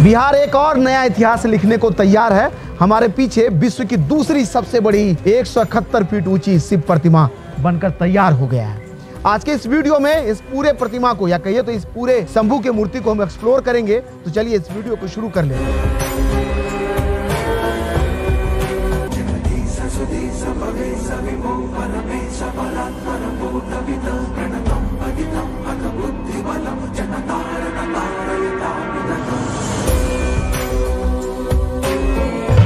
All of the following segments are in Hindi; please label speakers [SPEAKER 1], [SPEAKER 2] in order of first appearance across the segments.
[SPEAKER 1] बिहार एक और नया इतिहास लिखने को तैयार है। हमारे पीछे विश्व की दूसरी सबसे बड़ी 171 फीट ऊंची शिव प्रतिमा बनकर तैयार हो गया है। आज के इस वीडियो में इस पूरे प्रतिमा को या कहिए तो इस पूरे शंभू के मूर्ति को हम एक्सप्लोर करेंगे। तो चलिए इस वीडियो को शुरू कर लें।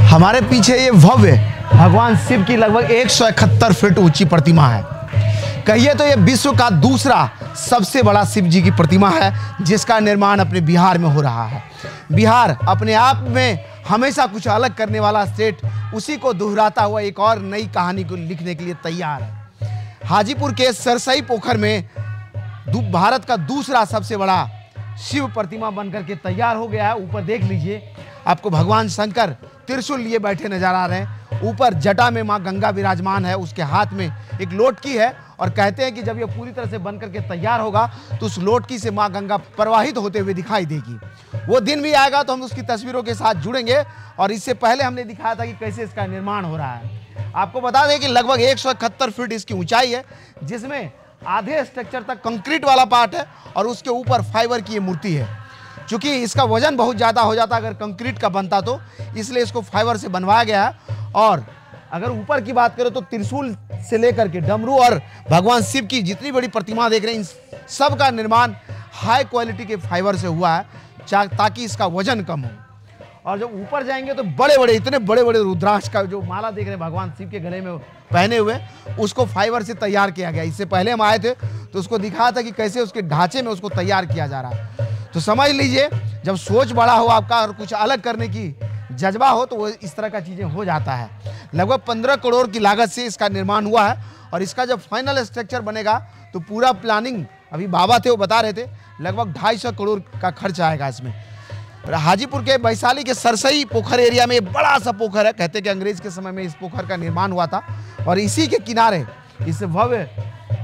[SPEAKER 1] हमारे पीछे ये भव्य भगवान शिव की लगभग 171 फीट ऊंची प्रतिमा है। कहिए तो ये विश्व का दूसरा सबसे बड़ा शिव जी की प्रतिमा है, जिसका निर्माण अपने बिहार में हो रहा है। बिहार अपने आप में हमेशा कुछ अलग करने वाला स्टेट, उसी को दोहराता हुआ एक और नई कहानी को लिखने के लिए तैयार है। हाजीपुर के सरसई पोखर में भारत का दूसरा सबसे बड़ा शिव प्रतिमा बनकर के तैयार हो गया है। ऊपर देख लीजिए, आपको भगवान शंकर त्रिशूल लिए बैठे नजर आ रहे हैं। ऊपर जटा में माँ गंगा विराजमान है, उसके हाथ में एक लोटकी है और कहते हैं कि जब ये पूरी तरह से बनकर के तैयार होगा तो उस लोटकी से माँ गंगा प्रवाहित होते हुए दिखाई देगी। वो दिन भी आएगा तो हम उसकी तस्वीरों के साथ जुड़ेंगे। और इससे पहले हमने दिखाया था कि कैसे इसका निर्माण हो रहा है। आपको बता दें कि लगभग 171 फीट इसकी ऊंचाई है, जिसमें आधे स्ट्रक्चर तक कंक्रीट वाला पार्ट है और उसके ऊपर फाइबर की ये मूर्ति है। चूँकि इसका वजन बहुत ज़्यादा हो जाता अगर कंक्रीट का बनता तो, इसलिए इसको फाइबर से बनवाया गया है। और अगर ऊपर की बात करें तो त्रिशूल से लेकर के डमरू और भगवान शिव की जितनी बड़ी प्रतिमा देख रहे हैं, इन सब का निर्माण हाई क्वालिटी के फाइबर से हुआ है ताकि इसका वजन कम हो। और जब ऊपर जाएंगे तो बड़े बड़े इतने बड़े बड़े रुद्राक्ष का जो माला देख रहे हैं भगवान शिव के गले में पहने हुए, उसको फाइबर से तैयार किया गया। इससे पहले हम आए थे तो उसको दिखाया था कि कैसे उसके ढांचे में उसको तैयार किया जा रहा है। तो समझ लीजिए, जब सोच बड़ा हो आपका और कुछ अलग करने की जज्बा हो तो वो इस तरह का चीज़ें हो जाता है। लगभग 15 करोड़ की लागत से इसका निर्माण हुआ है। और इसका जब फाइनल स्ट्रक्चर बनेगा तो पूरा प्लानिंग, अभी बाबा थे वो बता रहे थे, लगभग 250 करोड़ का खर्च आएगा इसमें। हाजीपुर के वैशाली के सरसई पोखर एरिया में बड़ा सा पोखर है। कहते हैं कि अंग्रेज के समय में इस पोखर का निर्माण हुआ था और इसी के किनारे इस भव्य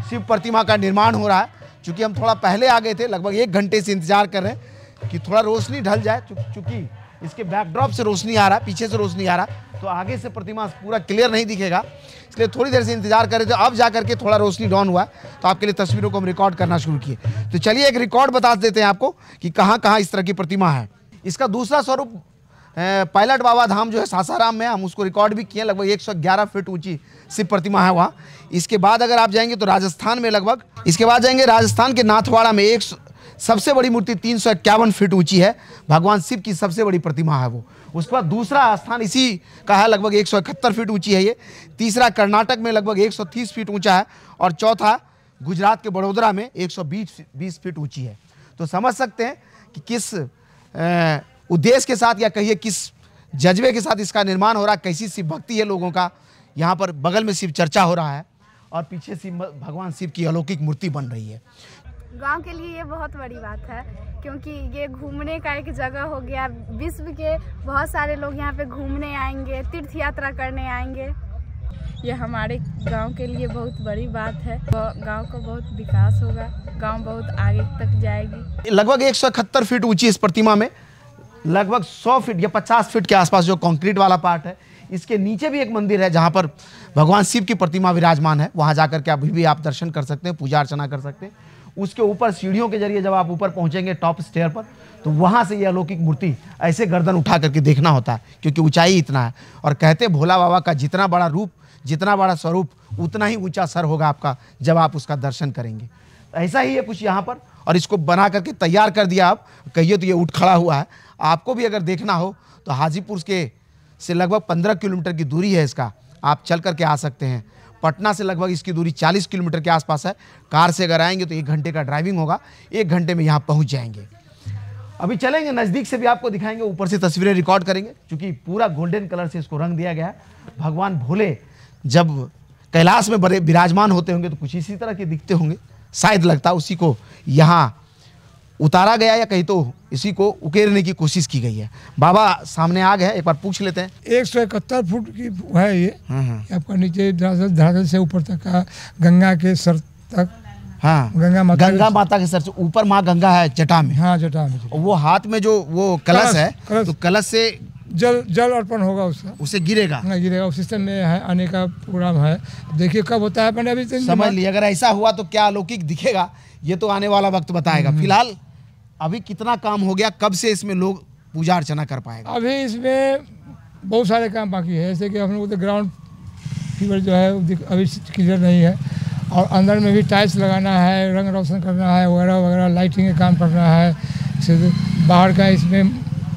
[SPEAKER 1] शिव प्रतिमा का निर्माण हो रहा है। चूँकि हम थोड़ा पहले आ गए थे, लगभग 1 घंटे से इंतजार कर रहे हैं कि थोड़ा रोशनी ढल जाए। चूँकि इसके बैकड्रॉप से रोशनी आ रहा है, पीछे से रोशनी आ रहा है, तो आगे से प्रतिमा पूरा क्लियर नहीं दिखेगा, इसलिए थोड़ी देर से इंतजार कर रहे थे। अब जा करके थोड़ा रोशनी डाउन हुआ तो आपके लिए तस्वीरों को हम रिकॉर्ड करना शुरू किए। तो चलिए एक रिकॉर्ड बता देते हैं आपको कि कहाँ कहाँ इस तरह की प्रतिमा है। इसका दूसरा स्वरूप पायलट बाबा धाम जो है सासाराम में, हम उसको रिकॉर्ड भी किए। लगभग 111 फीट ऊंची शिव प्रतिमा है वहाँ। इसके बाद अगर आप जाएंगे तो राजस्थान में लगभग, इसके बाद जाएंगे राजस्थान के नाथवाड़ा में एक सबसे बड़ी मूर्ति 351 फीट ऊंची है, भगवान शिव की सबसे बड़ी प्रतिमा है वो। उसके बाद दूसरा स्थान इसी का है, लगभग 171 फीट ऊंची है ये। तीसरा कर्नाटक में लगभग 130 फीट ऊंचा है और चौथा गुजरात के बड़ोदरा में 120 फीट ऊंची है। तो समझ सकते हैं कि किस उद्देश्य के साथ या कहिए किस जज्बे के साथ इसका निर्माण हो रहा है, कैसी शिव भक्ति है लोगों का। यहाँ पर बगल में शिव चर्चा हो रहा है और पीछे शिव भगवान शिव की अलौकिक मूर्ति बन रही है।
[SPEAKER 2] गांव के लिए ये बहुत बड़ी बात है, क्योंकि ये घूमने का एक जगह हो गया। विश्व के बहुत सारे लोग यहाँ पे घूमने आएंगे, तीर्थ यात्रा करने आएंगे।
[SPEAKER 3] ये हमारे गांव के लिए बहुत बड़ी बात है। गांव का बहुत विकास होगा, गांव बहुत आगे तक जाएगी।
[SPEAKER 1] लगभग 171 फीट ऊंची इस प्रतिमा में लगभग 100 फीट या 50 फीट के आसपास जो कंक्रीट वाला पार्ट है, इसके नीचे भी एक मंदिर है जहाँ पर भगवान शिव की प्रतिमा विराजमान है। वहाँ जाकर के अभी भी आप दर्शन कर सकते हैं, पूजा अर्चना कर सकते हैं। उसके ऊपर सीढ़ियों के जरिए जब आप ऊपर पहुँचेंगे टॉप स्टेयर पर, तो वहाँ से ये अलौकिक मूर्ति ऐसे गर्दन उठा करके देखना होता है, क्योंकि ऊंचाई इतना है। और कहते भोला बाबा का जितना बड़ा रूप, जितना बड़ा स्वरूप, उतना ही ऊंचा सर होगा आपका जब आप उसका दर्शन करेंगे। ऐसा ही है कुछ यहाँ पर। और इसको बना करके तैयार कर दिया। आप कहिए तो ये उठ खड़ा हुआ है। आपको भी अगर देखना हो तो हाजीपुर से लगभग 15 किलोमीटर की दूरी है इसका, आप चल करके आ सकते हैं। पटना से लगभग इसकी दूरी 40 किलोमीटर के आसपास है। कार से अगर आएंगे तो 1 घंटे का ड्राइविंग होगा, 1 घंटे में यहाँ पहुँच जाएंगे। अभी चलेंगे नज़दीक से भी आपको दिखाएंगे, ऊपर से तस्वीरें रिकॉर्ड करेंगे, क्योंकि पूरा गोल्डन कलर से इसको रंग दिया गया है। भगवान भोले जब कैलाश में बड़े विराजमान होते होंगे तो कुछ इसी तरह के दिखते होंगे, शायद लगता उसी को यहाँ उतारा गया या कहीं तो इसी को उकेरने की कोशिश की गई है। बाबा सामने आ गए, एक बार पूछ लेते हैं।
[SPEAKER 4] 171 फुट की है ये। आपका नीचे धरातल से ऊपर तक का गंगा के सर तक
[SPEAKER 1] हाँ,
[SPEAKER 4] गंगा
[SPEAKER 1] माता के सर से ऊपर माँ गंगा है जटा में।
[SPEAKER 4] हाँ, जटा में।
[SPEAKER 1] वो हाथ में जो वो कलश है, तो कलश से
[SPEAKER 4] जल अर्पण होगा उसका,
[SPEAKER 1] उसे गिरेगा
[SPEAKER 4] ना गिरेगा। उस सिस्टम में है, आने का प्रोग्राम है। देखिए कब होता है, मैंने अभी
[SPEAKER 1] समझ लिया। अगर ऐसा हुआ तो क्या अलौकिक दिखेगा, ये तो आने वाला वक्त बताएगा। फिलहाल अभी कितना काम हो गया, कब से इसमें लोग पूजा अर्चना कर पाएगा?
[SPEAKER 4] अभी इसमें बहुत सारे काम बाकी है, जैसे कि हम लोग तो ग्राउंड फीवर जो है अभी क्लियर नहीं है, और अंदर में भी टाइल्स लगाना है, रंग रोशन करना है, वगैरह वगैरह, लाइटिंग का काम करना है। बाहर का इसमें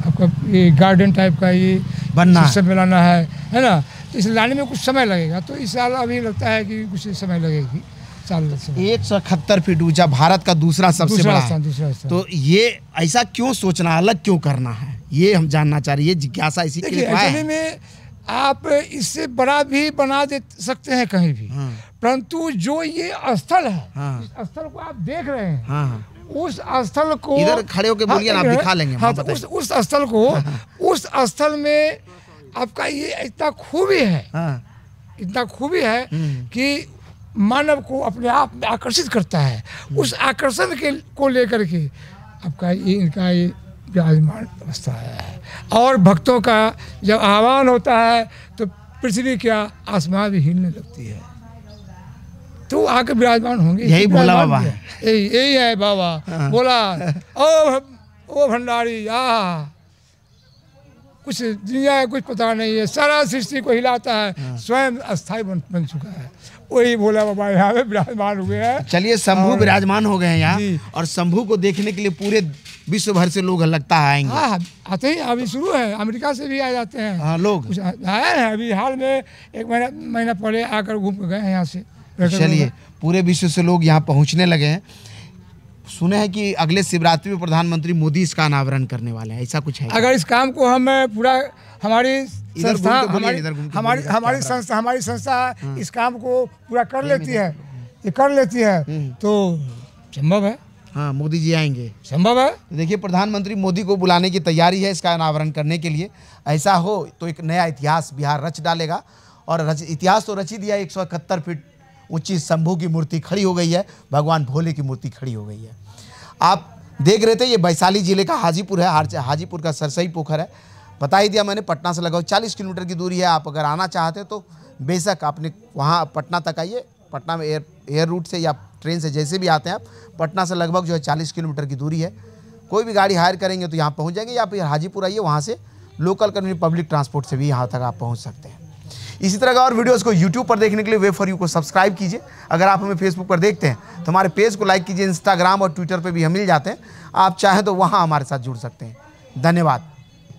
[SPEAKER 4] आपका ये गार्डन टाइप का ये
[SPEAKER 1] बनना
[SPEAKER 4] सिस्टम बनाना है ना। तो इस लाने में कुछ समय लगेगा, तो इस साल अभी लगता है कि कुछ समय लगेगी।
[SPEAKER 1] 171 फीट ऊंचा, भारत का दूसरा सबसे बड़ा है।
[SPEAKER 4] दूसरा
[SPEAKER 1] तो ये ऐसा क्यों सोचना, अलग क्यों करना है, ये हम जानना चाह रहे हैं। ये जिज्ञासा इसी के लिए है।
[SPEAKER 4] में आप इससे बड़ा भी बना दे सकते हैं कहीं भी, परंतु जो ये स्थल है, इस स्थल को आप देख रहे हैं, उस स्थल को
[SPEAKER 1] इधर खड़े होकर बोलिए ना, आप दिखा लेंगे।
[SPEAKER 4] हाँ, उस स्थल को, उस स्थल में आपका ये इतना खूबी है, इतना खूबी है कि मानव को अपने आप में आकर्षित करता है। उस आकर्षण के को लेकर के आपका ये इनका ये विराजमान अवस्था है। और भक्तों का जब आह्वान होता है तो पृथ्वी क्या आसमान भी हिलने लगती है, तो आके विराजमान होंगे।
[SPEAKER 1] यही भोला बाबा है,
[SPEAKER 4] यही है बाबा बोला। ओ भंडारी, कुछ दुनिया का कुछ पता नहीं है, सारा सृष्टि को हिलाता है, स्वयं अस्थायी बन चुका है। वही भोला बाबा यहाँ पे विराजमान हुए हैं।
[SPEAKER 1] चलिए, शंभू विराजमान हो गए हैं यहाँ, और शंभू को देखने के लिए पूरे विश्व भर से लोग लगता है आएंगे।
[SPEAKER 4] हाँ, आते ही अभी शुरू है, अमेरिका से भी आ जाते हैं।
[SPEAKER 1] लोग
[SPEAKER 4] आए हैं अभी हाल में, एक महीना पहले आकर घूम के गए हैं यहाँ से।
[SPEAKER 1] चलिए, पूरे विश्व से लोग यहाँ पहुँचने लगे हैं। सुने हैं कि अगले शिवरात्रि में प्रधानमंत्री मोदी इसका अनावरण करने वाले हैं, ऐसा कुछ है?
[SPEAKER 4] अगर इस काम को हम पूरा हमारी संस्था हमारी संस्था इस काम को पूरा कर लेती है, ये कर लेती है, तो संभव है।
[SPEAKER 1] हाँ, मोदी जी आएंगे,
[SPEAKER 4] संभव है।
[SPEAKER 1] देखिए, प्रधानमंत्री मोदी को बुलाने की तैयारी है इसका अनावरण करने के लिए। ऐसा हो तो एक नया इतिहास बिहार रच डालेगा, और इतिहास तो रच ही दिया। 171 फीट ऊंची शंभू की मूर्ति खड़ी हो गई है, भगवान भोले की मूर्ति खड़ी हो गई है। आप देख रहे थे, ये वैशाली जिले का हाजीपुर है, हाजीपुर का सरसई पोखर है। बता ही दिया मैंने, पटना से लगभग 40 किलोमीटर की दूरी है। आप अगर आना चाहते हैं तो बेशक आपने वहाँ पटना तक आइए। पटना में एयर रूट से या ट्रेन से जैसे भी आते हैं आप, पटना से लगभग जो है 40 किलोमीटर की दूरी है। कोई भी गाड़ी हायर करेंगे तो यहाँ पहुँच जाएंगे, या फिर हाजीपुर आइए, वहाँ से लोकल कम्युनिटी पब्लिक ट्रांसपोर्ट से भी यहाँ तक आप पहुँच सकते हैं। इसी तरह का और वीडियोस को YouTube पर देखने के लिए वेब फॉर यू को सब्सक्राइब कीजिए। अगर आप हमें फेसबुक पर देखते हैं तो हमारे पेज को लाइक कीजिए। इंस्टाग्राम और ट्विटर पर भी हम मिल जाते हैं, आप चाहें तो वहाँ हमारे साथ जुड़ सकते हैं। धन्यवाद।